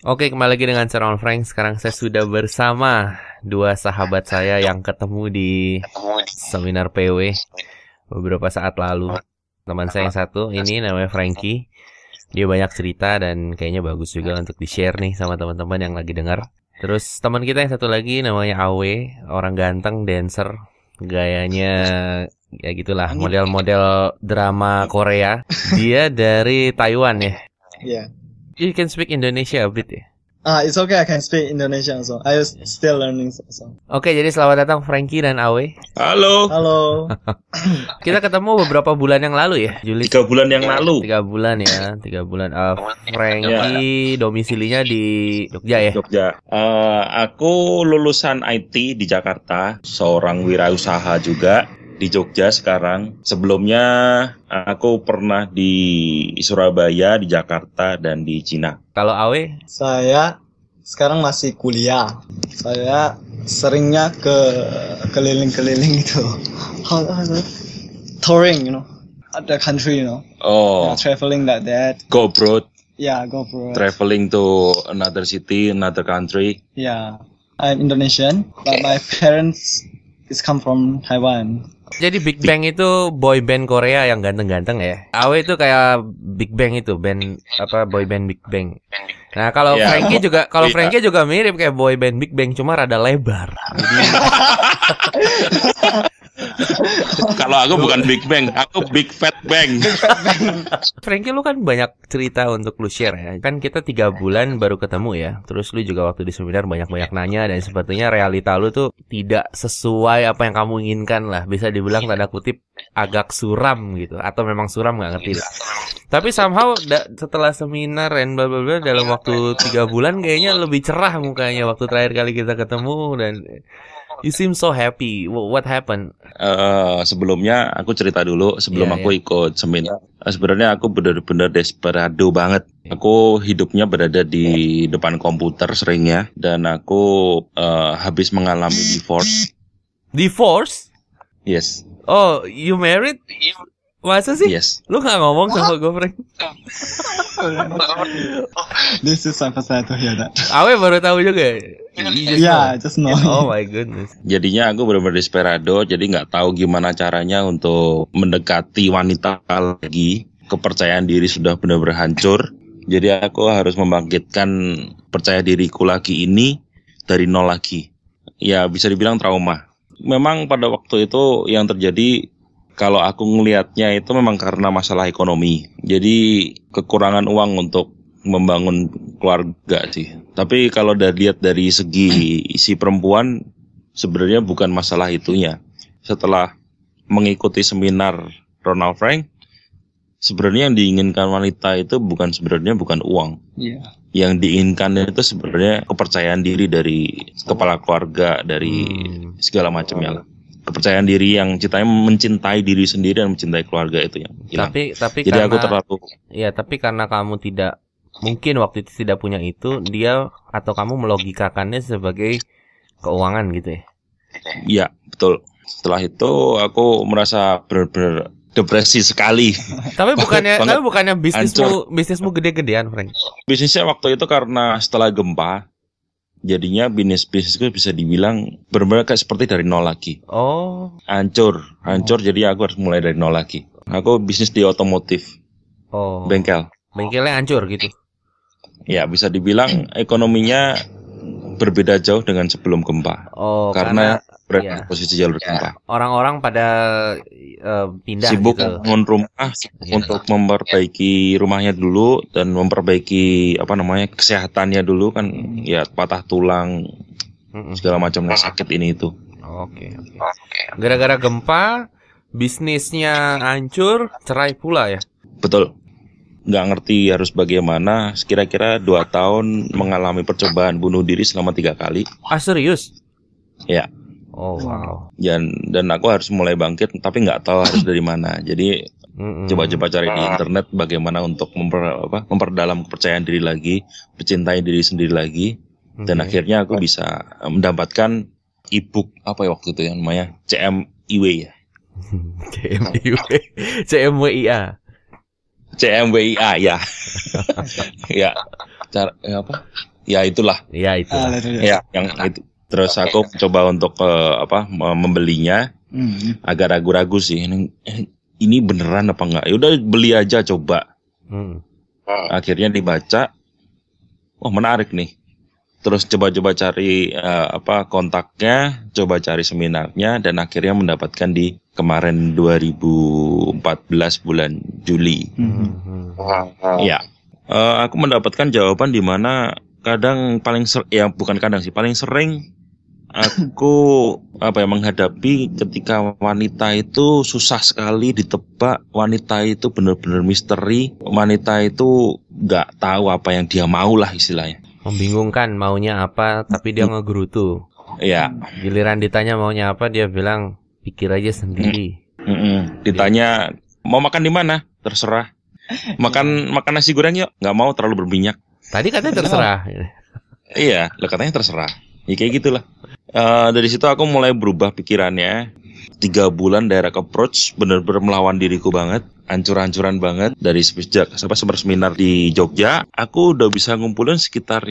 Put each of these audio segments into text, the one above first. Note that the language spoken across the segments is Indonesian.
Oke, kembali lagi dengan Surround Frank. Sekarang saya sudah bersama dua sahabat saya yang ketemu di seminar PW beberapa saat lalu. Teman saya yang satu ini namanya Frankie. Dia banyak cerita dan kayaknya bagus juga untuk di-share nih sama teman-teman yang lagi dengar. Terus teman kita yang satu lagi namanya Awe, orang ganteng, dancer. Gayanya ya gitulah, model-model drama Korea. Dia dari Taiwan ya. Yeah. You can speak Indonesia a bit ya? It's okay. I can speak Indonesian also. I was still learning also. Oke, jadi selamat datang Frankie dan Awe. Halo. Hello. Kita ketemu beberapa bulan yang lalu ya, Juli. 3 bulan yang lalu. 3 bulan ya, 3 bulan. Frankie domisilinya di Jogja ya? Jogja. Aku lulusan IT di Jakarta, seorang wirausaha juga di Jogja sekarang. Sebelumnya aku pernah di Surabaya, di Jakarta, dan di Cina. Kalau Awe? Saya sekarang masih kuliah. Saya seringnya keliling-keliling itu. Touring, other country, Oh, traveling like that. go abroad, Yeah, go for it. traveling to another city, another country. Yeah, I'm Indonesian, but my parents is come from Taiwan. Jadi Big Bang itu boy band Korea yang ganteng-ganteng ya. Awe itu kayak Big Bang itu, band apa boy band Big Bang. Nah, kalau Ya. Frankie juga Frankie juga mirip kayak boy band Big Bang cuma rada lebar. Kalau aku bukan Big Bang, aku Big Fat Bang. Frankie, lu kan banyak cerita untuk lu share ya. Kan kita 3 bulan baru ketemu ya. Terus lu juga waktu di seminar banyak-banyak nanya dan sepertinya realita lu tuh tidak sesuai apa yang kamu inginkan lah. Bisa dibilang tanda kutip agak suram gitu. Atau memang suram, gak ngerti deh. Tapi somehow setelah seminar dan bla bla bla dalam waktu 3 bulan kayaknya lebih cerah mukanya waktu terakhir kali kita ketemu dan you seem so happy. What happened? Sebelumnya aku cerita dulu sebelum aku ikut seminar. Sebenarnya aku benar-benar desperado banget. Aku hidupnya berada di depan komputer seringnya dan aku habis mengalami divorce. Divorce? Yes. Oh, you married? Masa sih? Yes. Lu gak ngomong sama gue, Frank? This is my first time to hear that. Awe baru tahu juga. Yeah, I just know. Oh my goodness. Jadinya aku benar-benar desperado, jadi nggak tahu gimana caranya untuk mendekati wanita lagi. Kepercayaan diri sudah benar-benar hancur. Jadi aku harus membangkitkan percaya diriku lagi ini dari nol lagi. Ya bisa dibilang trauma. Memang pada waktu itu yang terjadi, kalau aku ngelihatnya itu memang karena masalah ekonomi. Jadi kekurangan uang untuk membangun keluarga sih. Tapi kalau lihat dari segi si perempuan, sebenarnya bukan masalah itunya. Setelah mengikuti seminar Ronald Frank, sebenarnya yang diinginkan wanita itu bukan uang. Yeah. Yang diinginkan itu sebenarnya kepercayaan diri dari kepala keluarga, dari segala macamnya lah. Kepercayaan diri yang mencintai diri sendiri dan mencintai keluarga itu yang hilang. Tapi jadi karena, aku terlalu. Ya, tapi karena kamu mungkin waktu itu tidak punya itu, dia atau kamu melogikakannya sebagai keuangan gitu ya? Iya, betul. Setelah itu aku merasa benar-benar depresi sekali. Tapi bukannya bisnismu gede-gedean, Frank? Bisnisnya waktu itu karena setelah gempa, jadinya bisnisku bisa dibilang benar-benar kayak seperti dari nol lagi. Oh. Hancur. Jadi aku harus mulai dari nol lagi. Aku bisnis di otomotif. Oh. Bengkelnya hancur gitu. Ya, bisa dibilang ekonominya berbeda jauh dengan sebelum gempa. Oh, karena posisi jalur gempa. Orang-orang pada pindah sibuk gitu. Bangun rumah untuk memperbaiki rumahnya dulu dan memperbaiki kesehatannya dulu kan, ya patah tulang segala macam sakit ini itu. Oke. Gara-gara gempa bisnisnya hancur, cerai pula ya. Betul. Nggak ngerti harus bagaimana. Kira-kira 2 tahun mengalami percobaan bunuh diri selama 3 kali. Ah, serius? Ya. Oh wow. Dan aku harus mulai bangkit, tapi nggak tahu harus dari mana. Jadi coba-coba cari di internet bagaimana untuk memperdalam kepercayaan diri lagi, mencintai diri sendiri lagi. Dan akhirnya aku bisa mendapatkan e-book waktu itu yang namanya CMIW ya. CMWIA CMWIA ya. Ya. Ya itulah. Ya itu. Ya yang itu. Terus aku coba untuk membelinya. Agak ragu-ragu sih. Ini beneran apa enggak? Ya udah beli aja coba. Akhirnya dibaca. Oh menarik nih. Terus coba-coba cari kontaknya, coba cari seminarnya, dan akhirnya mendapatkan di kemarin 2014 bulan Juli. Ya, aku mendapatkan jawaban di mana paling sering aku menghadapi ketika wanita itu susah sekali ditebak, wanita itu benar-benar misteri, wanita itu nggak tahu apa yang dia mau lah istilahnya. Membingungkan maunya apa, tapi dia ngegerutu. Iya. Giliran ditanya maunya apa, dia bilang pikir aja sendiri. Ditanya mau makan di mana, terserah. Makan nasi goreng yuk, nggak mau terlalu berminyak. Tadi katanya terserah. Iya, katanya terserah. Ya kayak gitulah. Dari situ aku mulai berubah pikirannya. 3 bulan direct approach bener-bener melawan diriku banget, hancur-hancuran banget. Dari sejak seminar di Jogja, aku udah bisa ngumpulin sekitar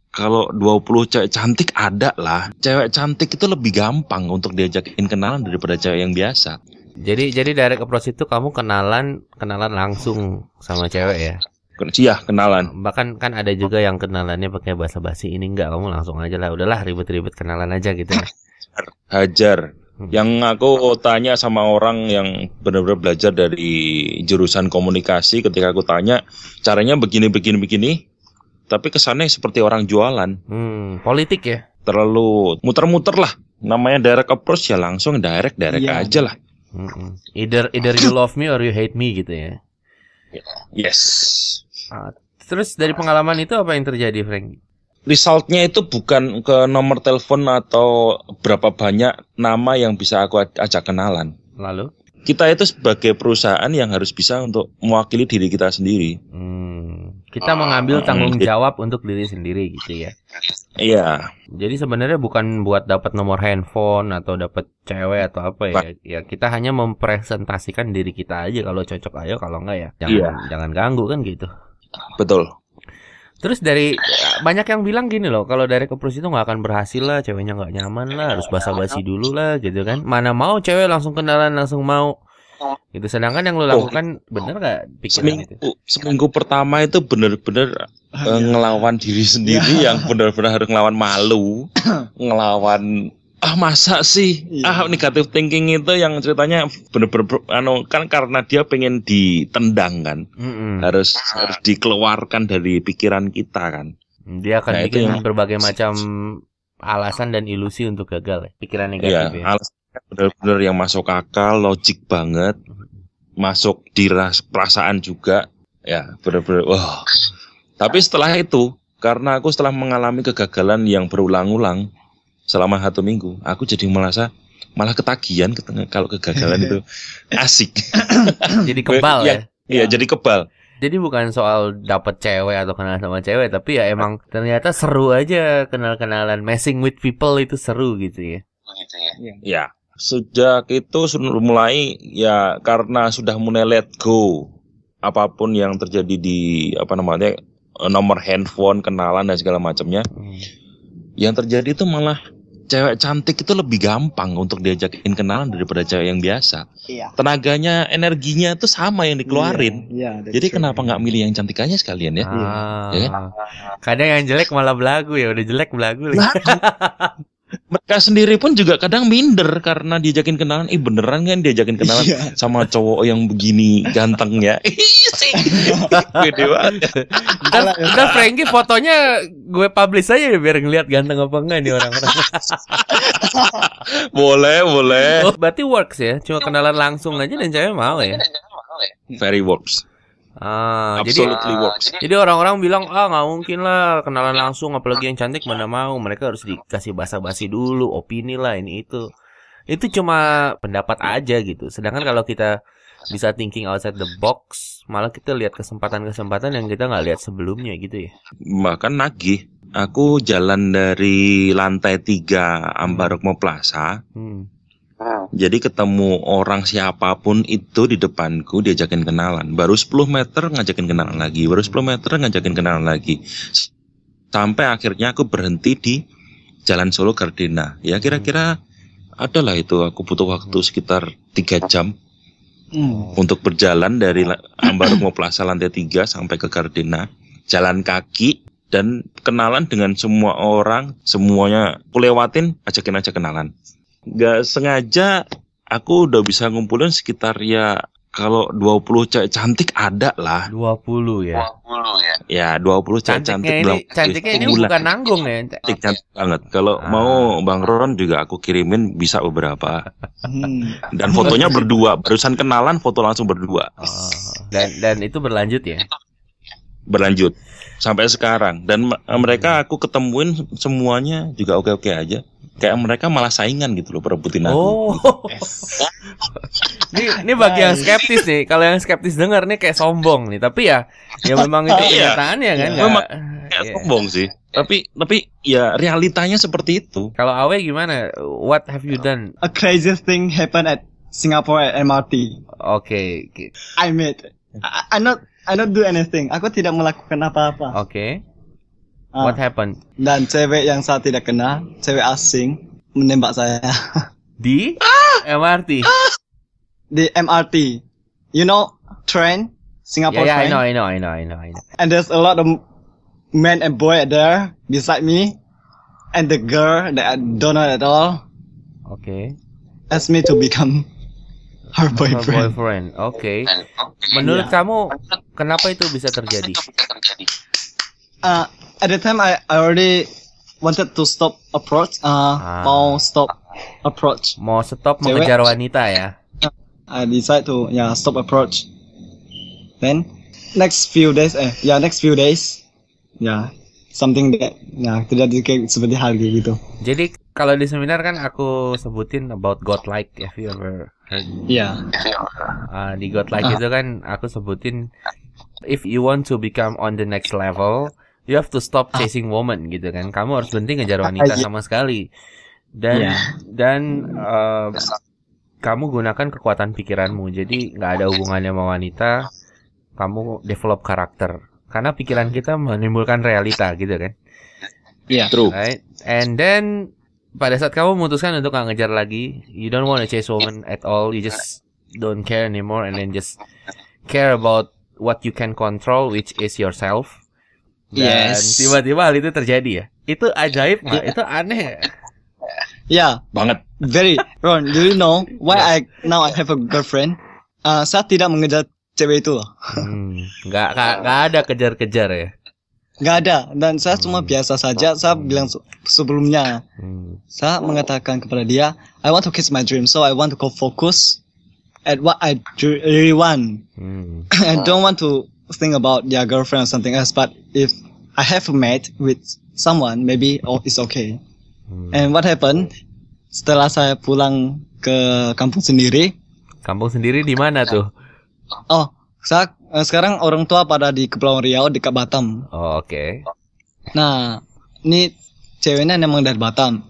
kalau 20 cewek cantik ada lah. Cewek cantik itu lebih gampang untuk diajakin kenalan daripada cewek yang biasa. Jadi direct approach itu kamu kenalan langsung sama cewek ya? Iya, kenalan. Bahkan kan ada juga yang kenalannya pakai basa-basi, ini enggak, kamu langsung aja lah, udahlah ribet-ribet kenalan aja gitu. Hajar. Yang aku tanya sama orang yang benar-benar belajar dari jurusan komunikasi, ketika aku tanya caranya begini, tapi kesannya seperti orang jualan. Politik ya? Terlalu muter-muter lah. Namanya direct approach ya langsung direct aja lah. Either you love me or you hate me gitu ya. Yes. Terus dari pengalaman itu apa yang terjadi, Frank? Resultnya itu bukan ke nomor telepon atau berapa banyak nama yang bisa aku ajak kenalan. Lalu? Kita itu sebagai perusahaan yang harus bisa untuk mewakili diri kita sendiri. Kita mengambil tanggung jawab untuk diri sendiri gitu ya. Iya. Jadi sebenarnya bukan buat dapat nomor handphone atau dapat cewek atau apa ya. Ya kita hanya mempresentasikan diri kita aja, kalau cocok ayo, kalau enggak ya jangan ganggu kan gitu. Betul. Terus banyak yang bilang gini loh, kalau direct approach itu nggak akan berhasil lah, ceweknya nggak nyaman lah, harus basa-basi dulu lah gitu kan. Mana mau cewek langsung kenalan langsung mau. Gitu. Sedangkan yang lo lakukan bener nggak pikiran itu? Seminggu pertama itu bener-bener ngelawan diri sendiri yang bener-bener harus ngelawan malu, ngelawan masa sih negative thinking itu yang ceritanya bener-bener kan karena dia pengen ditendang kan, harus dikeluarkan dari pikiran kita kan. Dia akan bikin berbagai macam alasan dan ilusi untuk gagal ya, pikiran negatif ya. Alasannya bener-bener yang masuk akal, logik banget, masuk di perasaan juga ya, bener-bener wah. Tapi setelah itu, karena aku setelah mengalami kegagalan yang berulang-ulang selama 1 minggu, aku jadi malah ketagihan kalau kegagalan itu asik. Jadi kebal ya? Iya, jadi kebal. Jadi bukan soal dapet cewek atau kenal sama cewek, tapi ya emang ternyata seru aja kenal-kenalan, messing with people itu seru gitu ya. Ya, sejak itu mulai ya karena sudah mulai let go apapun yang terjadi di nomor handphone, kenalan dan segala macamnya. Yang terjadi itu malah cewek cantik itu lebih gampang untuk diajakin kenalan daripada cewek yang biasa. Iya. Tenaganya, energinya itu sama yang dikeluarin. Iya, jadi kenapa nggak milih yang cantik aja sekalian ya? Ya kan? Kadang yang jelek malah belagu ya, udah jelek belagu. Mereka sendiri pun juga kadang minder karena diajakin kenalan. Beneran kan diajakin kenalan sama cowok yang begini gantengnya? Gede banget. Ntar Frankie fotonya gue publish aja biar ngeliat ganteng apa enggak nih orang-orang. Boleh. Berarti works ya, cuma kenalan langsung aja dan cewek mau ya? Very works. Absolutely works. Jadi orang-orang bilang nggak mungkin lah kenalan langsung, apalagi yang cantik mana mau, mereka harus dikasih basa-basi dulu, opini lah ini itu. Itu cuma pendapat aja gitu. Sedangkan kalau kita bisa thinking outside the box, malah kita lihat kesempatan-kesempatan yang kita nggak lihat sebelumnya gitu ya. Bahkan nagih, aku jalan dari lantai 3 Ambarukmo Plaza. Jadi ketemu orang siapapun itu di depanku diajakin kenalan. Baru 10 meter ngajakin kenalan lagi. Baru 10 meter ngajakin kenalan lagi. sampai akhirnya aku berhenti di Jalan Solo Gardena. Ya kira-kira adalah itu aku butuh waktu sekitar 3 jam untuk berjalan dari Ambarukmo Plaza lantai 3 sampai ke Gardena, jalan kaki dan kenalan dengan semua orang, semuanya aku lewatin, ajakin aja kenalan. Gak sengaja aku udah bisa ngumpulin sekitar ya kalau 20 cewek cantik ada lah. 20 ya. Ya 20 cewek cantik. Cantiknya ini bukan nanggung ya. Cantik banget. Kalau mau Bang Ron juga aku kirimin bisa beberapa. Dan fotonya berdua, barusan kenalan foto langsung berdua. Dan itu berlanjut ya. Berlanjut sampai sekarang dan mereka aku ketemuin semuanya juga oke-oke aja. Kayak mereka malah saingan gitu loh, perebutin aku. Oh. Ini bagi yang skeptis nih. Kalau yang skeptis dengar nih kayak sombong nih. Tapi ya memang itu kenyataannya kan. Memang kayak sombong sih. Tapi ya realitanya seperti itu. Kalau Awe gimana? What have you done? A crazy thing happened at Singapore at MRT. Okay. I not do anything. Aku tidak melakukan apa-apa. Okay. What happened? Dan cewek yang saya tidak kenal, cewek asing, menembak saya. Di MRT? Di MRT. You know, train? Singapore train? Yeah, I know. And there's a lot of men and boy there beside me. And the girl that I don't know at all. Okay. Asked me to become her boyfriend. Okay. Menurut kamu, kenapa itu bisa terjadi? At the time I already wanted to stop approach. Mau stop approach. Mau stop mengejar wanita ya? I decide to stop approach. Then next few days, something that terjadi kayak seperti hal gitu. Jadi kalau di seminar kan aku sebutin about godlike. Have you ever heard? Yeah. Di godlike itu kan aku sebutin if you want to become on the next level, you have to stop chasing woman gitu kan. Kamu harus berhenti ngejar wanita sama sekali. Dan kamu gunakan kekuatan pikiranmu. Jadi nggak ada hubungannya sama wanita. Kamu develop karakter. Karena pikiran kita menimbulkan realita gitu kan. Yeah, true. Right? And then pada saat kamu memutuskan untuk nggak ngejar lagi, you don't want to chase woman at all. You just don't care anymore, and then just care about what you can control, which is yourself. Dan tiba-tiba hal itu terjadi ya. Itu ajaib nggak? Itu aneh. Yeah, banget. Very. Ron, do you know why I have a girlfriend? Saya tidak mengejar cewek itu loh. Nggak ada kejar-kejar ya. Nggak ada. Dan saya cuma biasa saja. Saya bilang sebelumnya. Saya mengatakan kepada dia, I want to kiss my dream, so I want to go focus at what I really want. I don't want to think about their girlfriend or something else, but if I have a mate with someone, maybe it's okay. And what happened? Setelah saya pulang ke kampung sendiri. Kampung sendiri di mana tuh? Oh, saya sekarang orang tua pada di Kepulauan Riau dekat Batam. Oh, oke. Nah, ini ceweknya memang dari Batam.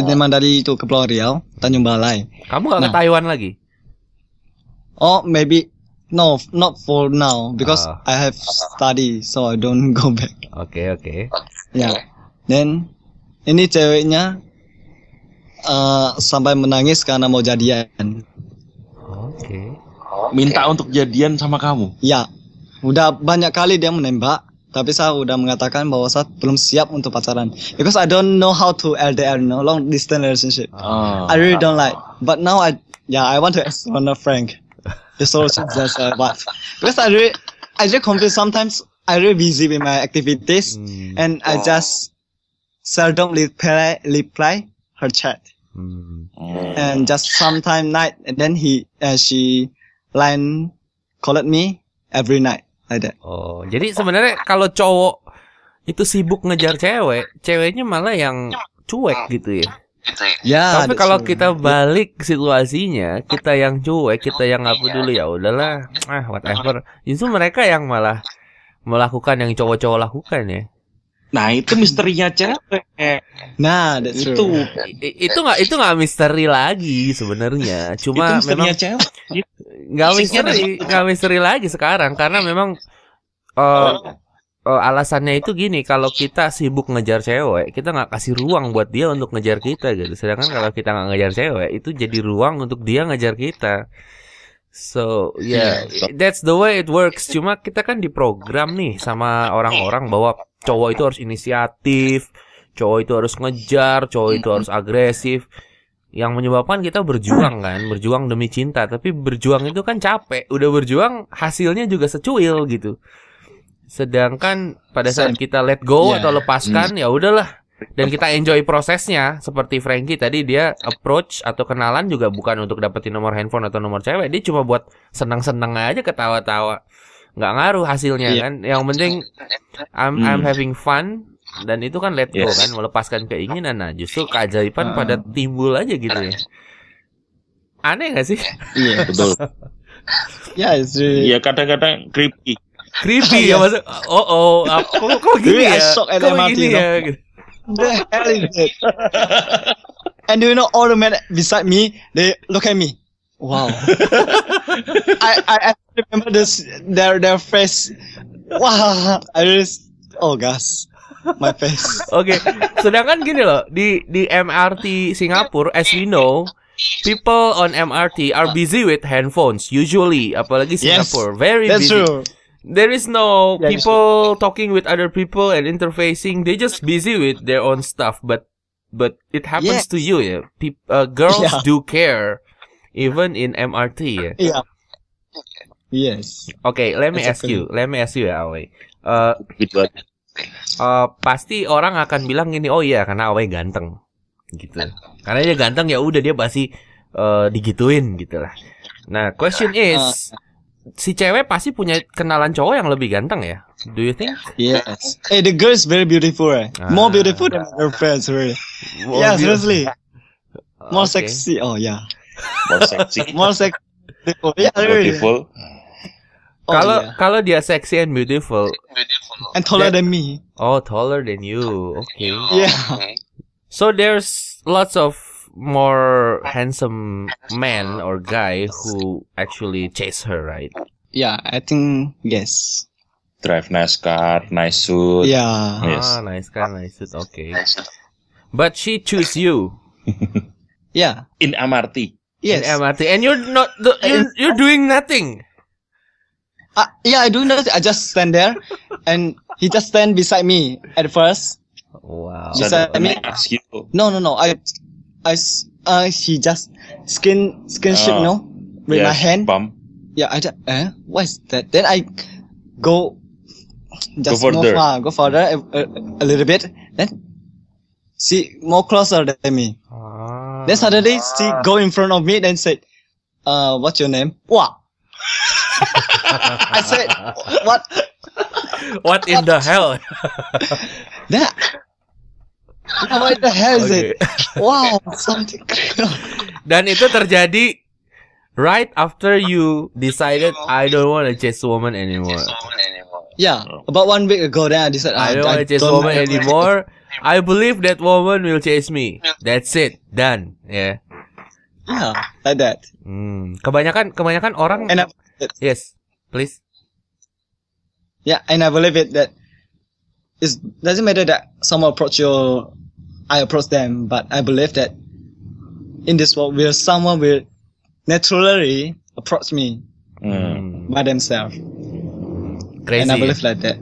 Memang dari itu Kepulauan Riau, Tanjung Balai. Kamu gak ke Taiwan lagi? Oh, maybe. No, not for now because I have study, so I don't go back. Okay. Ya, then ini ceweknya sampai menangis karena mau jadian. Okay. Minta untuk jadian sama kamu? Ya, udah banyak kali dia menembak, tapi saya udah mengatakan bahwa saya belum siap untuk pacaran because I don't know how to LDR, long distance relationship. I really don't like. But now I want to explore Frank. The solution is what? Because I really confused. Sometimes I really busy with my activities, and I just seldom reply her chat. And just sometime night, and then she line called me every night like that. Oh, jadi sebenarnya kalau cowok itu sibuk ngejar cewek, ceweknya malah yang cuek gitu ya. Ya, tapi kalau kita balik situasinya, kita yang cuek, kita yang nggak peduli, ya udahlah, whatever. Justru mereka yang malah melakukan yang cowok-cowok lakukan ya. Nah, itu misterinya cewek. Nah, itu nggak misteri lagi sebenarnya. Cuma itu memang cewek. Nggak misteri lagi sekarang karena memang alasannya itu gini, kalau kita sibuk ngejar cewek, kita nggak kasih ruang buat dia untuk ngejar kita gitu. Sedangkan kalau kita nggak ngejar cewek, itu jadi ruang untuk dia ngejar kita. So that's the way it works. Cuma kita kan diprogram nih sama orang-orang bahwa cowok itu harus inisiatif, cowok itu harus ngejar, cowok itu harus agresif. Yang menyebabkan kita berjuang kan, berjuang demi cinta. Tapi berjuang itu kan capek. Udah berjuang, hasilnya juga secuil gitu. Sedangkan pada saat kita let go atau lepaskan, ya udahlah. Dan kita enjoy prosesnya. Seperti Frankie tadi, dia approach atau kenalan juga bukan untuk dapetin nomor handphone atau nomor cewek. Dia cuma buat senang-senang aja, ketawa-tawa. Nggak ngaruh hasilnya kan. Yang penting I'm having fun. Dan itu kan let go kan, melepaskan keinginan. Nah justru keajaiban pada timbul aja gitu ya. Aneh gak sih? Iya betul. Iya kadang-kadang creepy ya maksud. Kok gini ya? Kok gini ya? The hell is it? And do you know all the men beside me, they look at me. Wow. I remember this their face. Wow. Gosh. My face. Oke. Sedangkan gini loh, di MRT Singapura, as we know, people on MRT are busy with handphones usually, apalagi Singapura, very that's busy. True. There is no people talking with other people and interfacing. They just busy with their own stuff. But it happens to you, yeah. Girls do care, even in MRT, yeah. Yeah. Yes. Okay, let me ask you, Awe. Pasti orang akan bilang gini, oh iya karena Awe ganteng, gitu. Karena dia ganteng ya udah dia pasti digituin gitulah. Nah, question is. Si cewek pasti punya kenalan cowok yang lebih ganteng ya? Do you think? Yes. Hey, the girl is very beautiful, right? More beautiful than her friends, really. Yeah, seriously. More sexy. Oh, yeah. More sexy. More sexy. Yeah, beautiful. Kalau dia sexy and beautiful. And taller than me. Oh, taller than you. Okay. Yeah. So there's lots of more handsome man or guy who actually chase her, right? Yeah, I think yes. Drive nice car, nice suit. Yeah. Yes. Nice car, nice suit. Okay. But she choose you. Yeah. In MRT. Yes. In MRT, and you're not. You're doing nothing. Yeah, I do nothing. I just stand there, and he just stand beside me at first. Wow. Beside me. Ask you. No. He just skinship, with my hand. Bump. Yeah, I just, what is that? Then I go further. Go further a little bit. Then she more closer than me. Then suddenly she go in front of me. Then said, "What's your name?" Wow. I said, "What? What in the hell?" That. What the hell is it? Wow, something. Dan itu terjadi right after you decided I don't want to chase woman anymore. Yeah, about 1 week ago, then I decided I don't want to chase woman anymore. I believe that woman will chase me. That's it, done. Yeah. Yeah, like that. Kebanyakan orang. And yes, please. Yeah, and I believe it that it doesn't matter that someone approach you, I approach them, but I believe that in this world, someone will naturally approach me by themselves. Crazy. And I believe like that.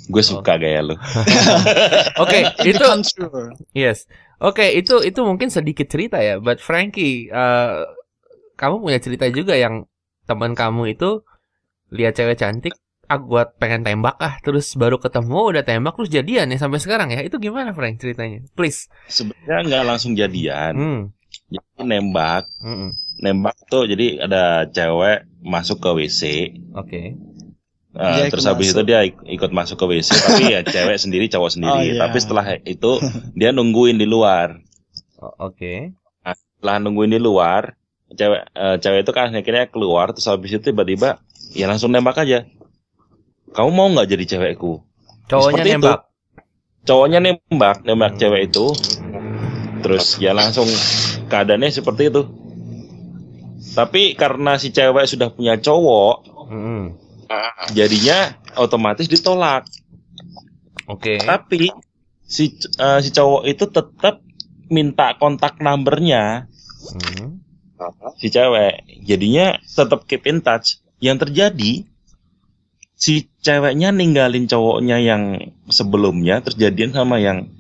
Gue suka gaya lu. Oke, itu true. Yes. Oke, itu mungkin sedikit cerita ya. But Frankie, kamu punya cerita juga yang teman kamu itu lihat cewek cantik, gua pengen tembak terus baru ketemu udah tembak terus jadian ya sampai sekarang ya. Itu gimana Frank ceritanya? Please. Sebenarnya nggak langsung jadian. Jadi nembak. Nembak tuh jadi ada cewek masuk ke WC. Oke. Terus habis itu dia ikut masuk ke WC, tapi ya cewek sendiri, cowok sendiri. Tapi setelah itu dia nungguin di luar. Oke. Nah, setelah nungguin di luar, cewek itu kan akhirnya keluar, terus habis itu tiba-tiba ya langsung nembak aja. Kamu mau nggak jadi cewekku? Cowoknya nembak. Cowoknya nembak cewek itu. Terus ya langsung keadaannya seperti itu. Tapi karena si cewek sudah punya cowok, jadinya otomatis ditolak. Oke. Tapi si cowok itu tetap minta kontak numbernya si cewek. Jadinya tetap keep in touch. Yang terjadi si ceweknya ninggalin cowoknya yang sebelumnya, terus jadian sama yang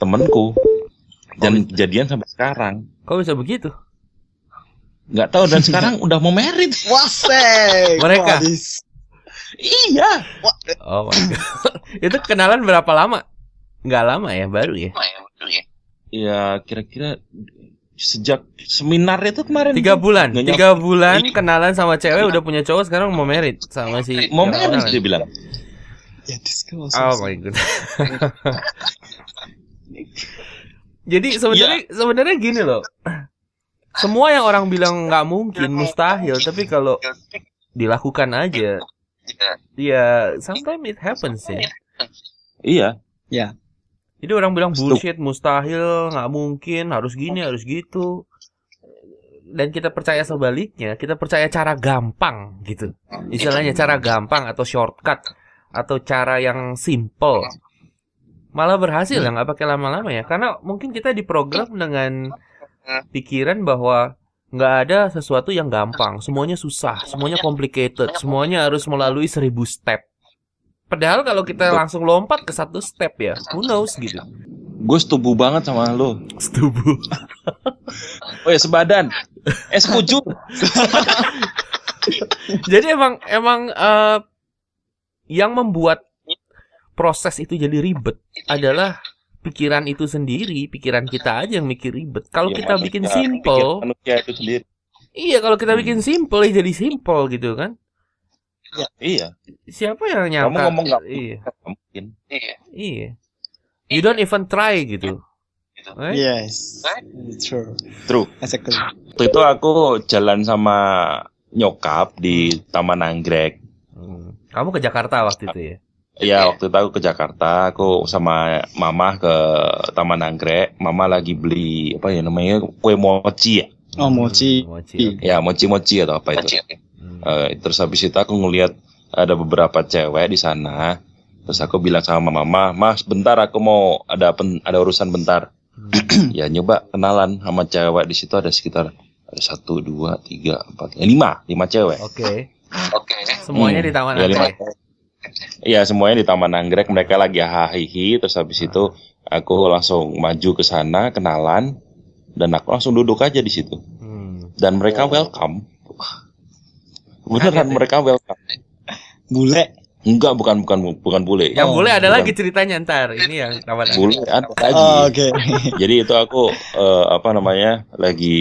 temenku. Dan jadian sampai sekarang. Kok bisa begitu? Nggak tahu, dan sekarang udah mau married. Wasek. Mereka? Iya. Oh my God. Itu kenalan berapa lama? Nggak lama ya, baru ya? Ya kira-kira sejak seminar itu kemarin. 3 bulan. Nggak 3 bulan kenalan sama cewek, udah punya cowok, sekarang mau married sama si. Mau yang married kenalan. dia bilang. Ya, this girl Oh my God. Jadi sebenarnya gini loh. Semua yang orang bilang nggak mungkin, mustahil, tapi kalau dilakukan aja, ya sometimes it happens ya. Iya. Ya. Jadi orang bilang bullshit, mustahil, nggak mungkin, harus gini, harus gitu. Dan kita percaya sebaliknya, kita percaya cara gampang gitu. Istilahnya cara gampang atau shortcut atau cara yang simple. Malah berhasil ya, nggak pakai lama-lama ya. Karena mungkin kita diprogram dengan pikiran bahwa nggak ada sesuatu yang gampang. Semuanya susah, semuanya complicated, semuanya harus melalui 1000 step. Padahal kalau kita langsung lompat ke 1 step ya, who knows gitu. Gue setuju banget sama lo. Setuju. Oh ya, sebadan. Setuju. Jadi emang yang membuat proses itu jadi ribet adalah pikiran itu sendiri, pikiran kita aja yang mikir ribet. Kalau kita bikin simple, manusia itu sendiri. Iya, kalau kita bikin simple ya jadi simple gitu kan. Ya, iya. Siapa yang nyangka? Kamu ngomong nggak mungkin. Iya. You don't even try gitu. Right? Yes. True. Exactly. Waktu itu aku jalan sama nyokap di Taman Anggrek. Kamu ke Jakarta waktu itu ya? Iya, waktu itu aku ke Jakarta, aku sama mama ke Taman Anggrek. Mama lagi beli apa ya namanya, kue mochi ya? Oh, mochi. Okay. Ya, mochi atau apa itu? Terus habis itu aku ngelihat ada beberapa cewek di sana. Terus aku bilang sama mama, "Mas, bentar aku mau ada urusan bentar." Ya nyoba kenalan sama cewek di situ, ada sekitar 1, 2, 3, 4, 5 cewek. Oke. Semuanya di Taman Anggrek. Iya, semuanya di Taman Anggrek. Mereka lagi hahihi. Terus habis itu aku langsung maju ke sana, kenalan, dan aku langsung duduk aja di situ. Dan mereka welcome. Beneran mereka welcome. Bule? Enggak, bukan bule. Yang bule ada lagi ceritanya ntar. Ini yang Taman Anggrek. Bule ada lagi. Oke. Jadi itu aku lagi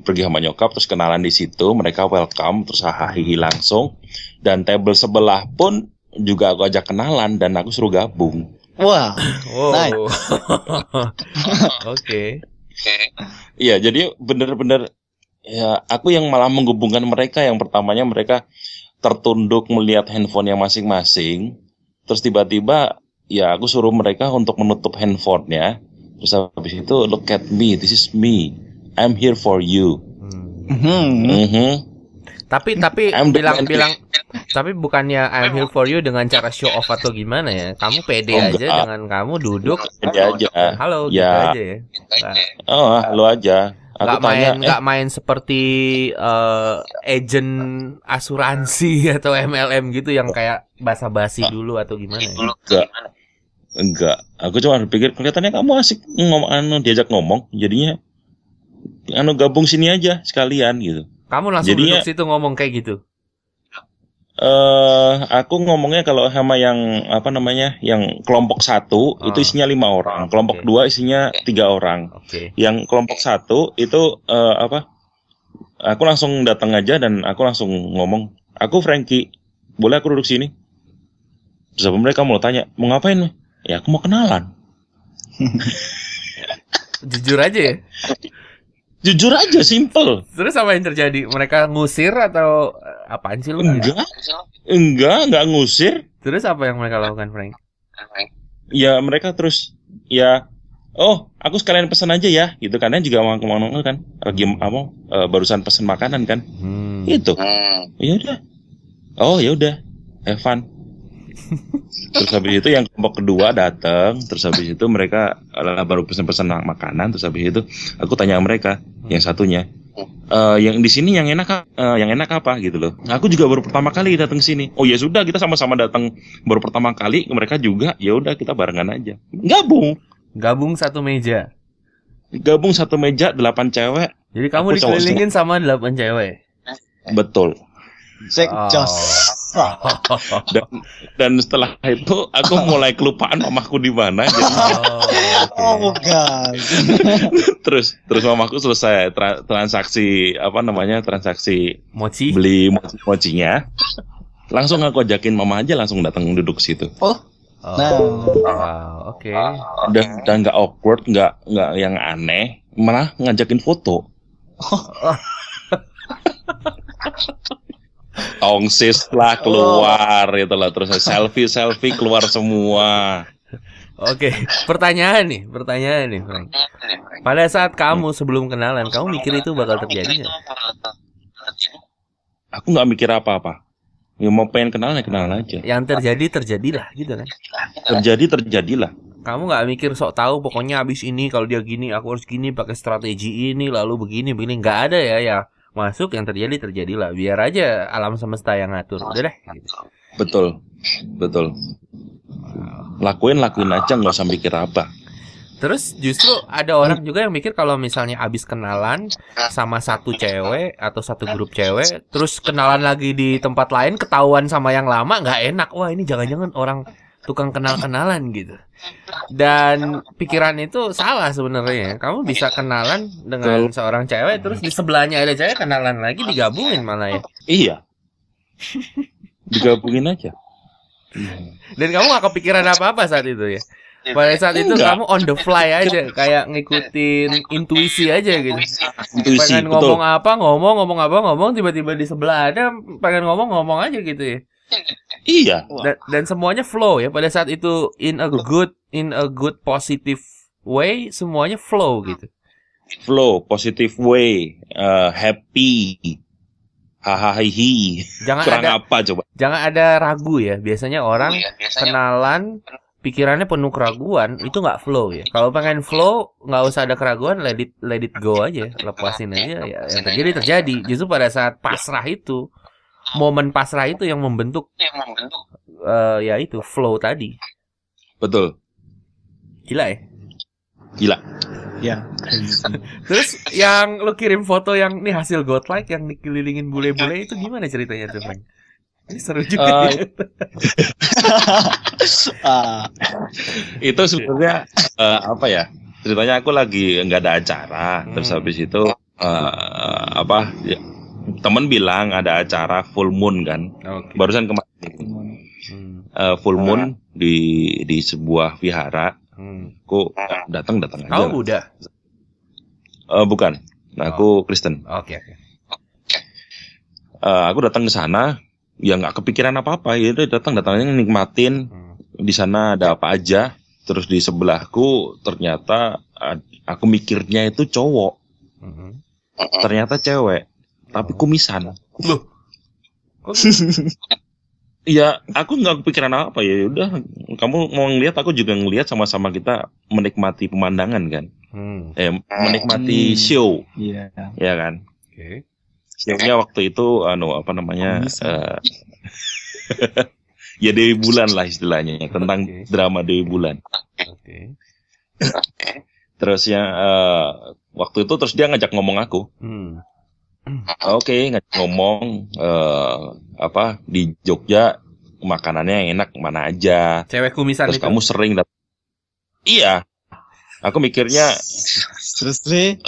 pergi sama nyokap, terus kenalan di situ. Mereka welcome, terus hahihi langsung. Dan table sebelah pun juga aku ajak kenalan dan aku suruh gabung. Wah. Nice. Oke. Iya, jadi bener-bener ya aku yang malah menghubungkan mereka. Yang pertamanya mereka tertunduk melihat handphonenya masing-masing, terus tiba-tiba ya aku suruh mereka untuk menutup handphonenya, terus habis itu look at me, this is me, I'm here for you. Tapi bilang tapi bukannya I'm here for you dengan cara show off atau gimana ya? Kamu pede aja dengan kamu duduk. Pede aja. Halo ya. gitu aja ya. Nah. Halo aja. Aku nggak main seperti agent asuransi atau MLM gitu yang kayak basa-basi dulu atau gimana ya? Enggak. Aku cuma berpikir kelihatannya kamu asik diajak ngomong, jadinya gabung sini aja sekalian gitu. Kamu langsung duduk situ ngomong kayak gitu. Aku ngomongnya kalau sama yang yang kelompok 1 itu isinya 5 orang, kelompok 2 isinya 3 orang. Yang kelompok 1 itu aku langsung datang aja dan aku langsung ngomong, "Aku Frankie, boleh aku duduk sini?" Terus mereka mau tanya, "Mau ngapain?" "Ya aku mau kenalan." Jujur aja ya. Jujur aja, simple. Terus apa yang terjadi? Mereka ngusir atau apaan sih lu? Enggak ngusir. Terus apa yang mereka lakukan, Frank? Ya mereka terus ya, "Oh, aku sekalian pesan aja ya." Gitu kan, juga mau kan. Lagi barusan pesan makanan kan. Itu. Ya udah. Oh, ya udah. Have fun. Terus habis itu yang kelompok kedua datang, terus habis itu mereka baru pesan-pesan makanan, terus habis itu aku tanya mereka yang satunya, yang di sini yang enak apa gitu loh. Aku juga baru pertama kali datang ke sini. Oh ya sudah, kita sama-sama datang baru pertama kali, mereka juga. Ya udah kita barengan aja. Gabung satu meja. 8 cewek. Jadi kamu dikelilingin sama 8 cewek. Betul. Jos. Dan setelah itu aku mulai kelupaan mamaku di mana. Oh god. Terus mamaku selesai transaksi transaksi mochi, beli mochinya. Langsung aku ajakin mama aja langsung datang duduk situ. Oke. Dan nggak awkward, nggak yang aneh, malah ngajakin foto. Tongsis lah keluar itu lah, terus selfie keluar semua. Oke, pertanyaan nih Frank. Pada saat kamu sebelum kenalan, kamu mikir itu bakal terjadi nggak? Aku nggak mikir apa-apa. Ya mau pengen kenalan ya kenalan aja. Yang terjadilah gitu kan? Terjadilah. Kamu nggak mikir sok tahu, pokoknya abis ini kalau dia gini, aku harus gini, pakai strategi ini, lalu begini, nggak ada ya. Masuk yang terjadilah. Biar aja alam semesta yang ngatur. Udah deh. Gitu. Betul. Lakuin aja, nggak usah mikir apa. Terus justru ada orang juga yang mikir kalau misalnya abis kenalan sama satu cewek atau satu grup cewek, terus kenalan lagi di tempat lain, ketahuan sama yang lama, nggak enak. Wah, ini jangan-jangan orang tukang kenal-kenalan gitu. Dan pikiran itu salah sebenarnya. Kamu bisa kenalan dengan seorang cewek, terus di sebelahnya ada cewek, kenalan lagi, digabungin malah ya. Iya. Digabungin aja. Dan kamu gak kepikiran apa-apa saat itu ya? Pada saat itu kamu on the fly aja, kayak ngikutin intuisi aja gitu. Pengen ngomong apa, ngomong, tiba-tiba di sebelah ada pengen ngomong aja gitu ya. Iya. Dan semuanya flow ya pada saat itu, in a good positive way, semuanya flow gitu. Flow, positive way, happy, hahaha. Jangan ada ragu ya. Biasanya orang kenalan pikirannya penuh keraguan, itu nggak flow ya. Kalau pengen flow, nggak usah ada keraguan, let it go aja, lepasin aja ya. Yang terjadi. Justru pada saat pasrah itu, momen pasrah itu yang membentuk ya itu flow tadi. Betul. Gila ya? Gila. Ya. Terus yang lu kirim foto yang nih hasil godlike yang dikelilingin bule-bule itu gimana ceritanya tuh, Frank? Ini seru juga. Itu sebenarnya apa ya? Ceritanya aku lagi nggak ada acara, terus habis itu ya, teman bilang ada acara full moon kan. Okay. Barusan kemarin full moon di sebuah vihara. Aku datang aja. Kau Buddha? Bukan. Nah, aku Kristen. Oke. Aku datang ke sana, ya nggak kepikiran apa-apa. Ya udah datangnya nikmatin. Di sana ada apa aja. Terus di sebelahku ternyata aku mikirnya itu cowok. Ternyata cewek. Tapi kumisan. Loh. Iya, aku nggak kepikiran apa ya. Udah, kamu mau ngeliat, aku juga ngeliat, sama-sama kita menikmati pemandangan kan. Menikmati show. Iya. Ya kan. Oke. Show-nya waktu itu ya Dewi Bulan lah istilahnya, tentang drama Dewi Bulan. Oke. Terus waktu itu terus dia ngajak ngomong aku. Oke, ngajak ngomong di Jogja makanannya yang enak mana aja. Cewek kumisan terus itu. Kamu sering datang. Iya. Aku mikirnya terus deh.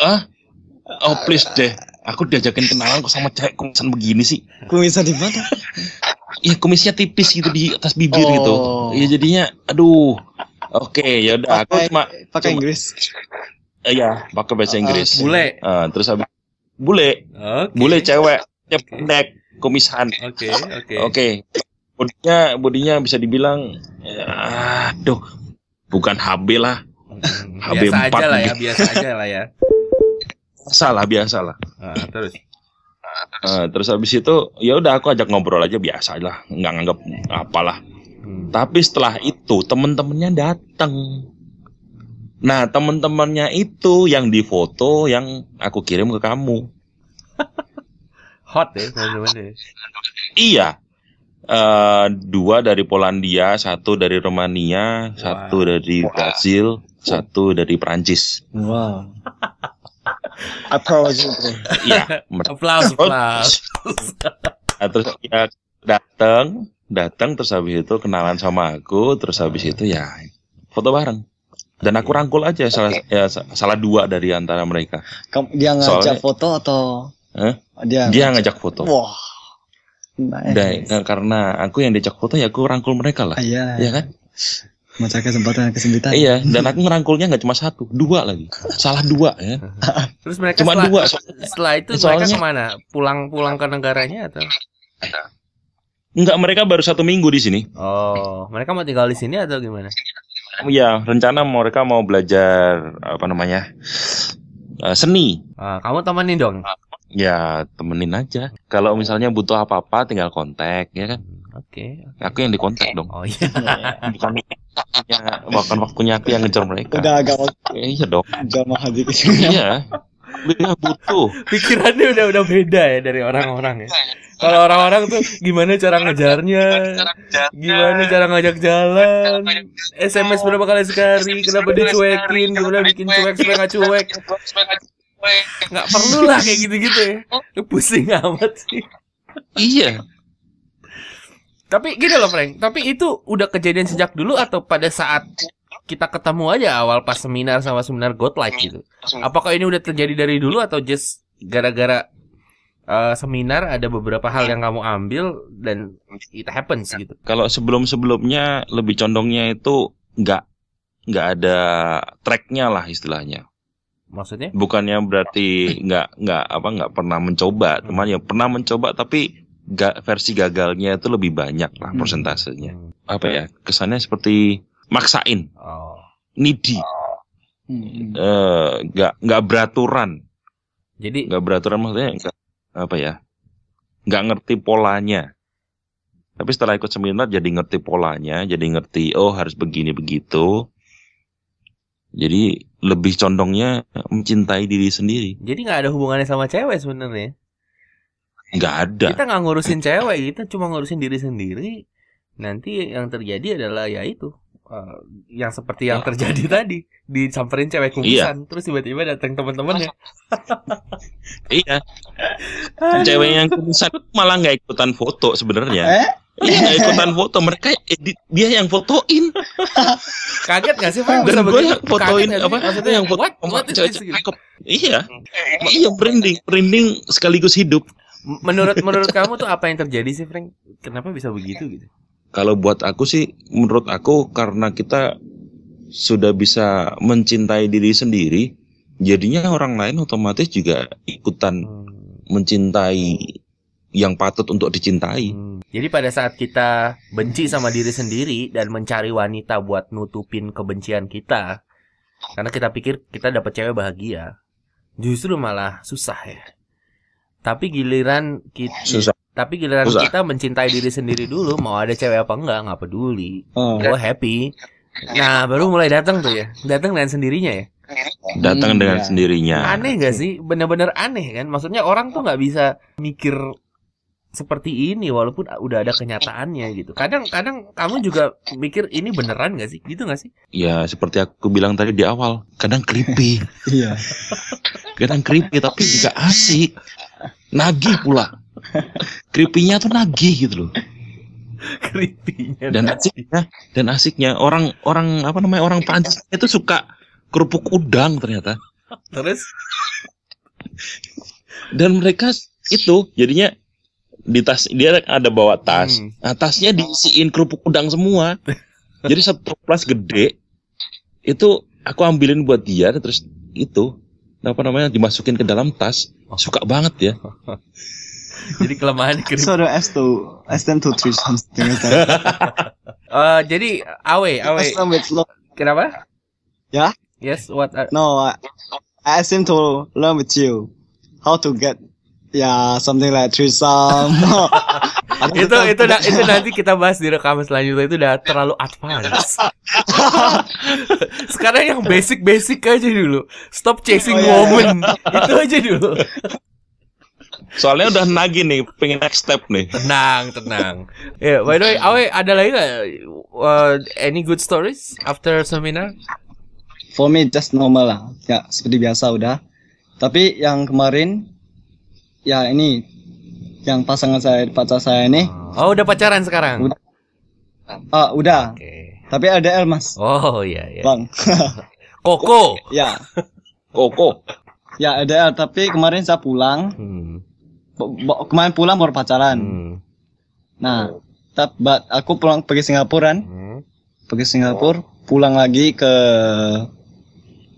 Oh please deh. Aku diajakin kenalan kok sama cewek kumisan begini sih. Kumisan di mana? Iya, kumisnya tipis gitu di atas bibir gitu. Iya, jadinya aduh. Oke, ya udah aku pakai Inggris. Iya, pakai bahasa Inggris. Bule. Terus habis bule. Okay. Bule cewek, pendek, kumisan. Oke. Bodinya bisa dibilang bukan HB lah. Biasa aja lah ya, Biasa lah. Terus. Terus habis itu ya udah aku ajak ngobrol aja biasa lah, nggak nganggap apalah. Tapi setelah itu teman-temannya datang. Nah, teman-temannya itu yang difoto yang aku kirim ke kamu. Hot ya teman-teman. Iya. 2 dari Polandia, 1 dari Romania, 1 dari Brazil, 1 dari Prancis. Wow. Applause. Iya. Applause. Nah, terus dia datang terus habis itu kenalan sama aku, terus habis itu ya foto bareng. Dan aku rangkul aja salah 2 dari antara mereka. Dia ngajak foto atau? Dia ngajak foto. Wah. Nice. Karena aku yang diajak foto ya aku rangkul mereka lah. Iya kan? Macam kesempitan. Iya, dan aku ngerangkulnya nggak cuma 1, 2 lagi. Salah 2 ya. Terus mereka cuma 2. Setelah itu mereka kemana? Pulang ke negaranya atau? Enggak, mereka baru 1 minggu di sini. Oh, mereka mau tinggal di sini atau gimana? Iya, rencana mereka mau belajar seni. Kamu temenin dong. Ya, temenin aja. Kalau misalnya butuh apa-apa tinggal kontak, ya kan? Oke. Aku yang dikontak dong. Oh iya. Bukan waktunya aku yang ngejar mereka. Udah agak iya dong. Jamaah haji. Iya. Dia butuh. Pikirannya udah beda ya dari orang-orang ya. Kalau orang-orang tuh gimana cara ngejarnya, gimana cara ngajak jalan, SMS berapa kali sekali, kenapa dicuekin, gimana bikin cuek supaya nggak cuek. Nggak perlu lah kayak gitu-gitu ya. Pusing amat sih. Iya. Tapi gini loh Frank, tapi itu udah kejadian sejak dulu atau pada saat kita ketemu aja awal pas seminar sama seminar Godlike gitu? Apakah ini udah terjadi dari dulu atau just gara-gara seminar ada beberapa hal yang kamu ambil dan it happens gitu? Kalau sebelum-sebelumnya lebih condongnya itu nggak ada tracknya lah istilahnya. Maksudnya? Bukannya berarti nggak pernah mencoba, teman ya pernah mencoba tapi versi gagalnya itu lebih banyak lah persentasenya. Apa ya? Kesannya seperti maksain, needy, nggak beraturan. Jadi nggak beraturan maksudnya nggak ngerti polanya. Tapi setelah ikut seminar jadi ngerti polanya, jadi ngerti harus begini begitu. Jadi lebih condongnya mencintai diri sendiri. Jadi nggak ada hubungannya sama cewek sebenarnya. Nggak ada. Kita nggak ngurusin cewek, kita cuma ngurusin diri sendiri. Nanti yang terjadi adalah ya itu, yang seperti yang terjadi tadi, disamperin cewek kumisan, terus tiba-tiba datang teman-temannya. Iya. Cewek yang kumisan malah nggak ikutan foto sebenarnya. Iya, nggak ikutan foto, mereka edit, dia yang fotoin. Kaget nggak sih Pak? Dan gue yang fotoin maksudnya yang foto cewek. Iya, branding sekaligus hidup. Menurut kamu tuh apa yang terjadi sih Frank? Kenapa bisa begitu gitu? Kalau buat aku sih, menurut aku karena kita sudah bisa mencintai diri sendiri, jadinya orang lain otomatis juga ikutan mencintai yang patut untuk dicintai. Jadi pada saat kita benci sama diri sendiri dan mencari wanita buat nutupin kebencian kita, karena kita pikir kita dapat cewek bahagia, justru malah susah ya. Tapi giliran kita kita mencintai diri sendiri dulu, mau ada cewek apa nggak peduli. Gue happy. Nah, baru mulai datang tuh ya. Datang dengan sendirinya ya. Datang dengan sendirinya. Aneh gak sih? Bener-bener aneh kan? Maksudnya orang tuh nggak bisa mikir seperti ini walaupun udah ada kenyataannya gitu. Kadang kamu juga mikir ini beneran gak sih? Gitu gak sih? Ya seperti aku bilang tadi di awal, kadang creepy. Iya. Kadang creepy tapi juga asik. Nagih pula. Creepy-nya tuh nagih gitu loh. Creepy-nya. Dan asiknya orang Prancis itu suka kerupuk udang ternyata. Terus dan mereka itu jadinya di tas dia ada bawa tas. Nah, tasnya diisiin kerupuk udang semua. Jadi satu toples gede itu aku ambilin buat dia terus itu dimasukin ke dalam tas. Suka banget ya. Jadi kelemahan keripik. So S10 to 3 something like that. Jadi awe. Kenapa? Yeah? Yes, what? No, I asked him to learn with you how to get something like threesome. Itu nanti kita bahas di rekaman selanjutnya, itu udah terlalu advance. Sekarang yang basic aja dulu. Stop chasing woman. Itu aja dulu. Soalnya udah nagih nih, pengen next step nih. Tenang. Yeah, by the way, Awe, ada lagi nggak any good stories after seminar? For me just normal lah. Ya, seperti biasa udah. Tapi yang kemarin, ya ini, yang pacar saya ini. Oh, udah pacaran sekarang? Udah. Okay. Tapi LDR, Mas. Oh, iya. Bang. Koko. Ya. Koko. Ya, LDR, tapi kemarin saya pulang. Kemarin pulang baru pacaran. Nah, aku pulang pergi Singapura kan. Pergi Singapura, pulang lagi ke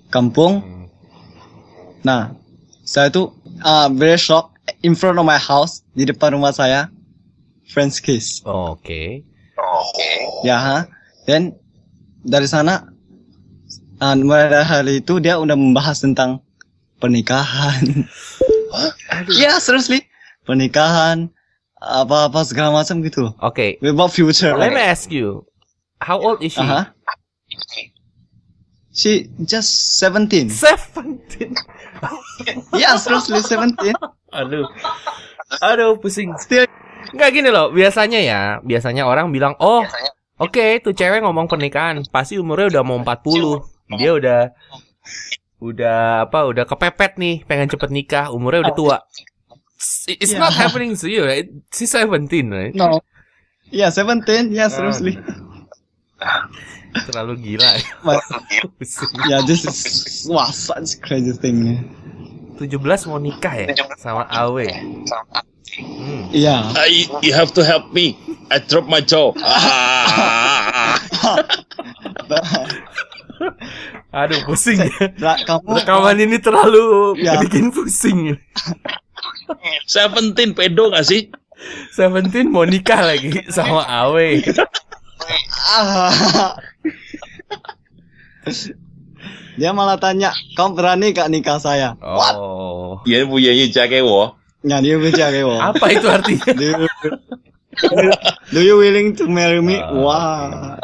kampung. Nah, saya tuh very shocked in front of my house, di depan rumah saya, French kiss. Oke. Ya, dan dari sana mulai dari hari itu dia udah membahas tentang pernikahan. Ya, seriously, pernikahan, apa segala macam gitu. Okay. About future. Let me ask you, how old is she? She just 17. 17. Yeah, seriously 17. Aduh, pusing. Still. Nggak gini loh, biasanya orang bilang, oke, tuh cewek ngomong pernikahan, pasti umurnya udah mau 40. Dia udah kepepet nih, pengen cepet nikah, umurnya udah tua. It's not happening to you, right? She's 17, right? No. Yeah, 17. Yeah, seriously. Terlalu gila. Yeah, this is such crazy thing. 17 mau nikah ya sama Awe. Yeah. You have to help me. I drop my jaw. Aduh, pusing ya. Rekaman ini terlalu bikin pusing. 17 pedo gak sih? 17 mau nikah lagi sama Awe. Dia malah tanya, kamu berani gak nikah saya? Oh. Dia punyanya jaga wo. Ya, dia punya wo. Apa itu artinya? Do you willing to marry me? Wah.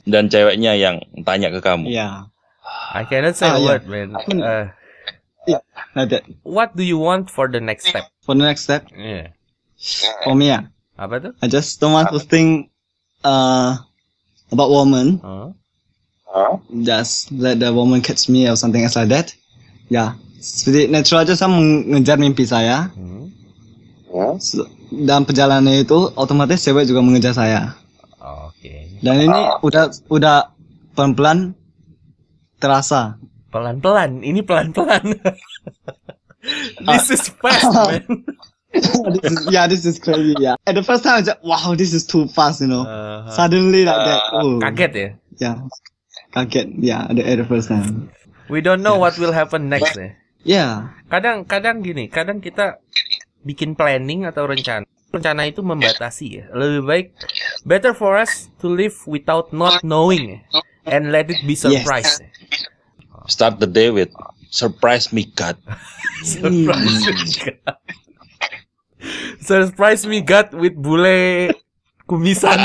Dan ceweknya yang tanya ke kamu. Yeah. I cannot say a word, man. What do you want for the next step? For the next step? Yeah. For me, apa tuh? I just don't want to think about woman. Just let the woman catch me or something else like that. Ya, seperti natural aja saya mengejar mimpi saya. Dan perjalanan itu otomatis cewek juga mengejar saya. Oke. Dan ini udah pelan-pelan terasa. Pelan-pelan, ini pelan-pelan. This is fast, man. This is crazy. Yeah. At the first time, I just, wow, this is too fast, you know. Suddenly like that. Kaget ya? Yeah. Kaget. Yeah, at the first time. We don't know what will happen next ya. Yeah. Kadang gini, kadang kita bikin planning atau rencana. Rencana itu membatasi ya. Lebih baik, better for us to live without not knowing and let it be surprise. Yes. Start the day with surprise me God. Surprise me God. Surprise me God with bule kumisan.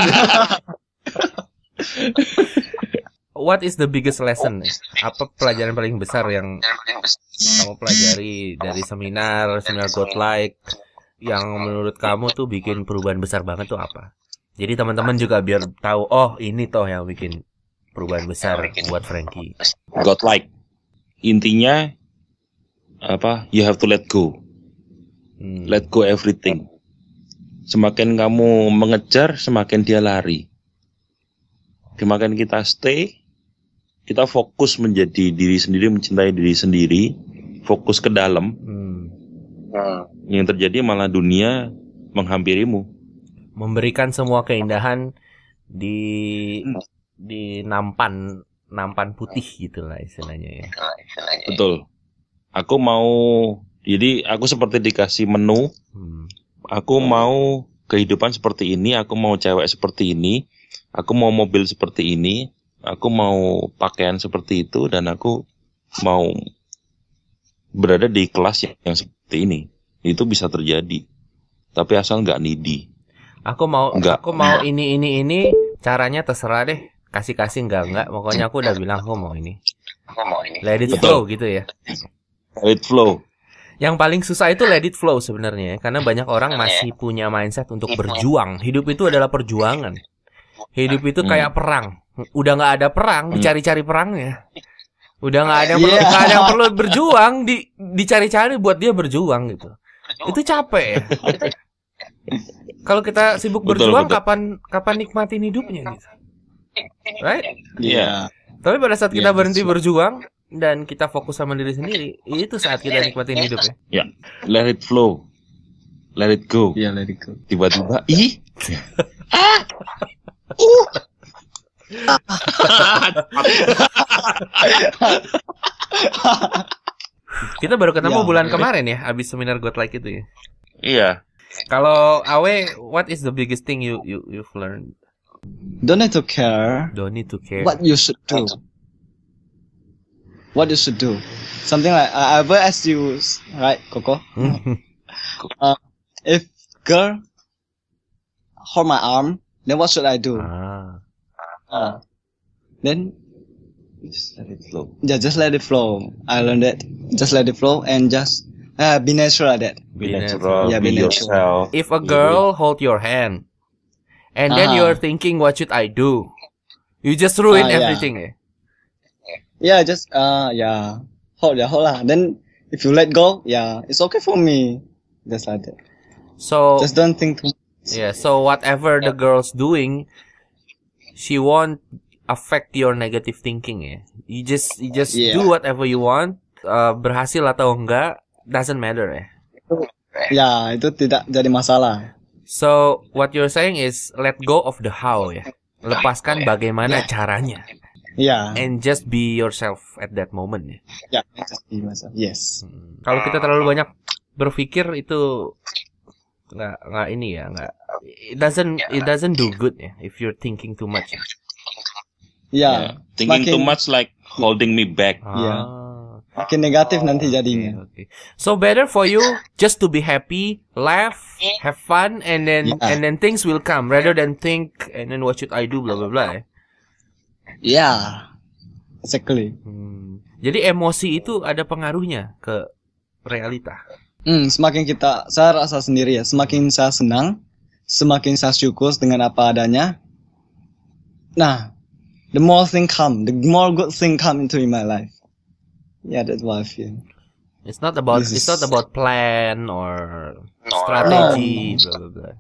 What is the biggest lesson? Apa pelajaran paling besar yang kamu pelajari dari seminar Godlike yang menurut kamu tuh bikin perubahan besar banget tuh apa? Jadi teman-teman juga biar tahu, oh ini toh yang bikin perubahan besar buat Frankie. Godlike. Intinya apa? You have to let go. Let go everything. Semakin kamu mengejar, semakin dia lari. Semakin kita stay, kita fokus menjadi diri sendiri, mencintai diri sendiri, fokus ke dalam. Yang terjadi malah dunia menghampirimu. Memberikan semua keindahan di nampan putih gitulah istilahnya ya. Betul. Jadi aku seperti dikasih menu. Aku mau kehidupan seperti ini, aku mau cewek seperti ini, aku mau mobil seperti ini, aku mau pakaian seperti itu, dan aku mau berada di kelas yang seperti ini. Itu bisa terjadi. Tapi asal nggak needy. Aku mau Enggak. ini caranya terserah deh. Kasih enggak. Pokoknya aku udah bilang aku mau ini. Let it flow gitu ya. Let it flow. Yang paling susah itu let it flow sebenarnya, karena banyak orang masih punya mindset untuk berjuang. Hidup itu adalah perjuangan. Hidup itu kayak perang. Udah nggak ada perang, dicari-cari perangnya. Udah nggak ada yang perlu berjuang, dicari-cari buat dia berjuang gitu. Itu capek ya. Kalau kita sibuk berjuang, kapan nikmatin hidupnya gitu. Right? Iya. Tapi pada saat kita berhenti berjuang dan kita fokus sama diri sendiri, itu saat kita nikmatin hidup ya. Ya, let it flow. Let it go. Yeah, let it go. Tiba-tiba, Kita baru ketemu Ya. bulan kemarin ya, abis seminar God Like itu ya. Iya. Kalau Awe, what is the biggest thing you've learned? Don't need to care Don't need to care. what you should do. What you should do. Something like I ever asked you, right, Coco? If girl hold my arm, then what should I do? Then Just let it flow. yeah, just let it flow. I learned that. Just let it flow and just be natural at that. Be Be natural. natural. Yeah, Be be natural. yourself. If a girl hold your hand, and then you're thinking, what should I do? You just ruin Yeah. everything eh. Yeah, just hold lah. Then if you let go, yeah, it's okay for me. Just like that. So Just don't think too much. yeah, so whatever the girl's doing, she won't affect your negative thinking ya. You just Yeah. do whatever you want, berhasil atau enggak doesn't matter ya. Ya, itu tidak jadi masalah. So what you're saying is let go of the how ya. Lepaskan bagaimana caranya. Ya, And just be yourself at that moment ya. ya, just be myself. Yes. Kalau kita terlalu banyak berpikir itu nggak ini ya, nggak it doesn't do good ya if you're thinking too much. Ya, Thinking too makin- much like holding me back. makin negatif nanti jadinya. Okay. So better for you just to be happy, laugh, have fun, and then things will come rather than think and then what should I do blah blah blah. Ya, exactly. Jadi emosi itu ada pengaruhnya ke realita. Semakin saya rasa sendiri ya, semakin saya senang, semakin saya syukur dengan apa adanya. Nah, the more good thing come into my life. Yeah, that's what I feel. It's not about plan or strategy blah blah blah.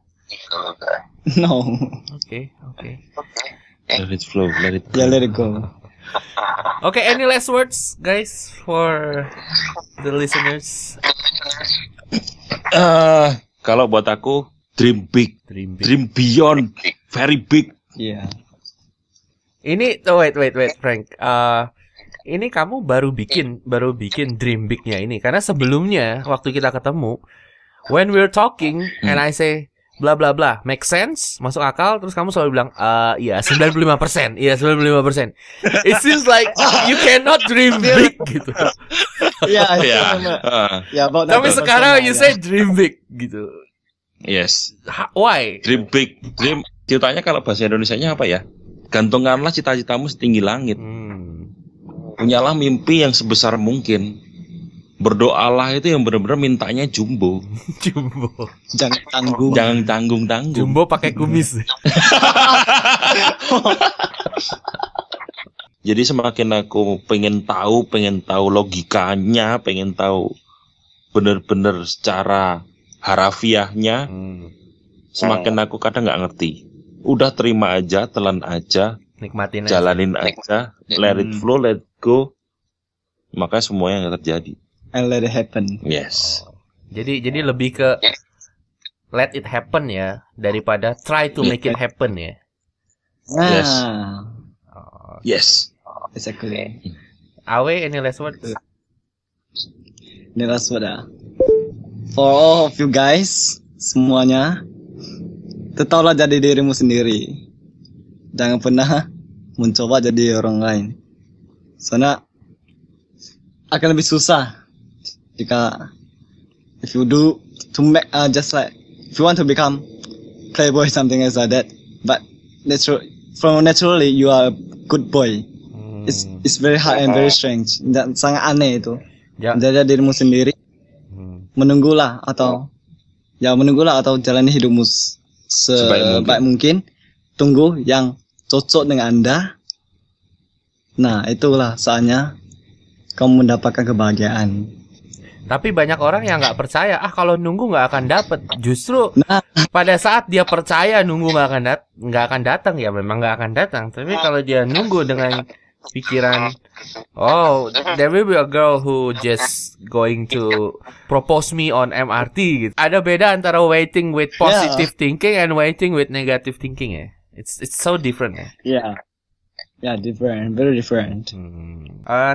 No. Okay. Let it flow. Let it go. Yeah, let it go. Okay, any last words, guys, for the listeners? Kalau buat aku, dream big, dream beyond, very big. Yeah. Ini wait, Frank. Ini kamu baru bikin dream big-nya ini karena sebelumnya waktu kita ketemu, when we're talking and I say bla bla bla, make sense, masuk akal, terus kamu selalu bilang iya 95%. Iya 95%. It seems like you cannot dream big gitu. Yeah, Yeah. Tapi sekarang you say dream big gitu. Yes. Why? Dream big. Dream. Ceritanya kalau bahasa Indonesianya apa ya? Gantungkanlah cita-citamu setinggi langit. Punyalah mimpi yang sebesar mungkin. Berdoalah itu yang benar-benar mintanya jumbo. Jumbo. Jangan tanggung. Jangan tanggung-tanggung. Jumbo pakai kumis. Jadi semakin aku pengen tahu logikanya, pengen tahu benar-benar secara harafiahnya, semakin aku kadang nggak ngerti. Udah terima aja, telan aja, Nikmatin jalanin aja, let it flow, let go, maka semuanya nggak terjadi. And let it happen. Yes. Jadi lebih ke let it happen ya daripada try to make it happen ya. Yes. Yes. Exactly. Awe, any last words? Ini last word ya. For all of you guys, semuanya, tetaplah jadi dirimu sendiri. Jangan pernah mencoba jadi orang lain. Soalnya akan lebih susah jika if you do to make just like if you want to become playboy, something else like that, but naturally you are a good boy. It's very hard and very strange. Dan sangat aneh itu. Menjaga dirimu sendiri. Menunggulah atau jalani hidupmu sebaik mungkin. Tunggu yang cocok dengan Anda. Nah, itulah saatnya kamu mendapatkan kebahagiaan. Tapi banyak orang yang nggak percaya. Kalau nunggu nggak akan dapet. Justru pada saat dia percaya nunggu nggak akan datang, ya memang nggak akan datang. Tapi kalau dia nunggu dengan pikiran, there will be a girl who just going to propose me on MRT gitu. Ada beda antara waiting with positive thinking and waiting with negative thinking ya. It's so different ya. Yeah, different, very different.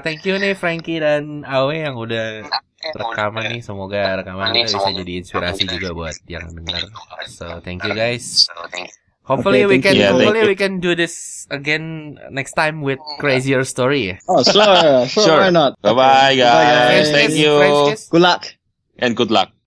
Thank you nih Frankie dan Awe yang udah rekaman nih. Semoga rekaman kita bisa jadi inspirasi juga buat yang dengar. So thank you guys. Hopefully we can do this again next time with crazier story. Oh, sure. Why not? Bye bye guys. Thank you. Good luck. And good luck.